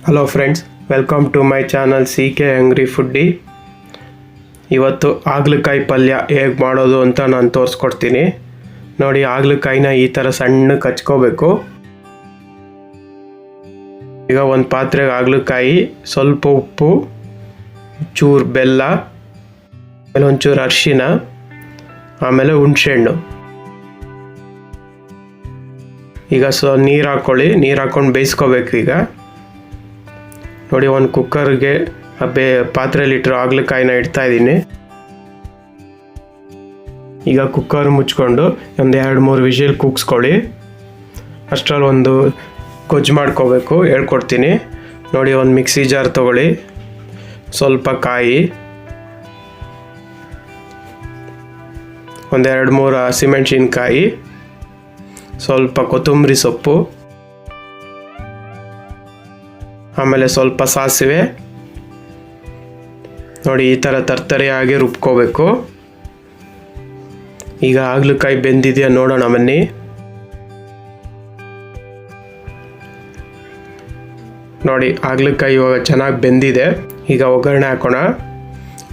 Hello friends, welcome to my channel CK hungry foodie. ಇವತ್ತು ಹಾಗಲಕಾಯಿ ಪಲ್ಯ ಹೇಗೆ ಮಾಡೋದು ಅಂತ ನಾನು ತೋರಿಸ್ಕೊಡ್ತೀನಿ. ನೋಡಿ, ಹಾಗಲಕಾಯಿನ ಈ ಥರ ಸಣ್ಣಕ್ಕೆ ಹಚ್ಕೋಬೇಕು. ಈಗ ಒಂದು ಪಾತ್ರೆಗೆ ಹಾಗಲಕಾಯಿ, ಸ್ವಲ್ಪ ಉಪ್ಪು, ಚೂರು ಬೆಲ್ಲ, ಆಮೇಲೆ ಒಂಚೂರು ಅರಿಶಿನ, ಆಮೇಲೆ ಹುಣಸೆಹಣ್ಣು. ಈಗ ನೀರು ಹಾಕ್ಕೊಳ್ಳಿ. ನೀರು ಹಾಕ್ಕೊಂಡು ಬೇಯಿಸ್ಕೋಬೇಕು. ಈಗ ನೋಡಿ, ಒಂದು ಕುಕ್ಕರ್ಗೆ ಪಾತ್ರೆಯಲ್ಲಿಟ್ಟರು ಹಾಗಲಕಾಯಿನ ಇಡ್ತಾ ಇದ್ದೀನಿ. ಈಗ ಕುಕ್ಕರ್ ಮುಚ್ಕೊಂಡು ಒಂದು 2-3 ವಿಷಲ್ ಕೂಗಿಸ್ಕೊಳ್ಳಿ. ಅಷ್ಟರಲ್ಲಿ ಒಂದು ಗೊಜ್ಜು ಮಾಡ್ಕೋಬೇಕು, ಹೇಳ್ಕೊಡ್ತೀನಿ. ನೋಡಿ, ಒಂದು ಮಿಕ್ಸಿ ಜಾರ್ ತೊಗೊಳ್ಳಿ, ಸ್ವಲ್ಪ ಕಾಯಿ, ಒಂದು 2-3 ಹಸಿಮೆಣಸಿನ್ಕಾಯಿ, ಸ್ವಲ್ಪ ಕೊತ್ತಂಬರಿ ಸೊಪ್ಪು, ಆಮೇಲೆ ಸ್ವಲ್ಪ ಸಾಸಿವೆ. ನೋಡಿ, ಈ ಥರ ತರ್ತರಿಯಾಗಿ ರುಬ್ಕೋಬೇಕು. ಈಗ ಹಾಗಲಕಾಯಿ ಬೆಂದಿದೆಯಾ ನೋಡೋಣ ಬನ್ನಿ. ನೋಡಿ, ಹಾಗಲಕಾಯಿ ಇವಾಗ ಚೆನ್ನಾಗಿ ಬೆಂದಿದೆ. ಈಗ ಒಗ್ಗರಣೆ ಹಾಕೋಣ.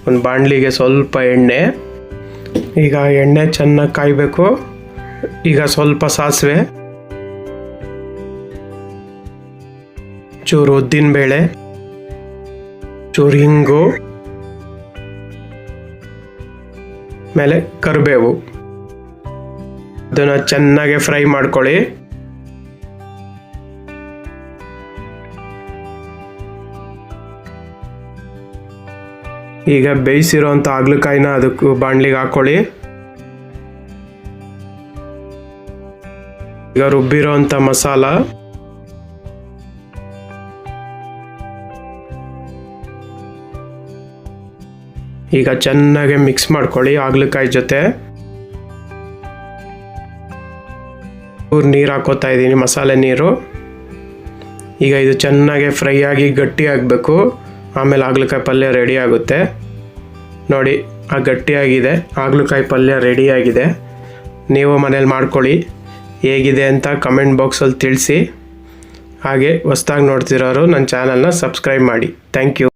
ಒಂದು ಬಾಣಲಿಗೆ ಸ್ವಲ್ಪ ಎಣ್ಣೆ. ಈಗ ಎಣ್ಣೆ ಚೆನ್ನಾಗಿ ಕಾಯಬೇಕು. ಈಗ ಸ್ವಲ್ಪ ಸಾಸಿವೆ, ಚೂರು ಉದ್ದಿನಬೇಳೆ, ಚೂರು ಹಿಂಗು, ಮೇಲೆ ಕರಿಬೇವು. ಅದನ್ನು ಚೆನ್ನಾಗಿ ಫ್ರೈ ಮಾಡ್ಕೊಳ್ಳಿ. ಈಗ ಬೇಯಿಸಿರೋಂಥ ಹಾಗಲಕಾಯಿನ ಅದಕ್ಕೆ ಬಾಣಲಿಗೆ ಹಾಕ್ಕೊಳ್ಳಿ. ಈಗ ರುಬ್ಬಿರೋಂಥ ಮಸಾಲ, ಈಗ ಚೆನ್ನಾಗಿ ಮಿಕ್ಸ್ ಮಾಡ್ಕೊಳ್ಳಿ ಹಾಗಲಕಾಯಿ ಜೊತೆ. ನೀರು ಹಾಕೋತಾ ಇದ್ದೀನಿ, ಮಸಾಲೆ ನೀರು. ಈಗ ಇದು ಚೆನ್ನಾಗಿ ಫ್ರೈ ಆಗಿ ಗಟ್ಟಿ ಆಗಬೇಕು. ಆಮೇಲೆ ಹಾಗಲಕಾಯಿ ಪಲ್ಯ ರೆಡಿ ಆಗುತ್ತೆ. ನೋಡಿ, ಆ ಗಟ್ಟಿಯಾಗಿದೆ ಹಾಗಲಕಾಯಿ ಪಲ್ಯ ರೆಡಿಯಾಗಿದೆ. ನೀವು ಮನೇಲಿ ಮಾಡ್ಕೊಳ್ಳಿ. ಹೇಗಿದೆ ಅಂತ ಕಮೆಂಟ್ ಬಾಕ್ಸಲ್ಲಿ ತಿಳಿಸಿ. ಹಾಗೆ ಹೊಸ್ದಾಗಿ ನೋಡ್ತಿರೋರು ನನ್ನ ಚಾನಲ್ನ ಸಬ್ಸ್ಕ್ರೈಬ್ ಮಾಡಿ. Thank you.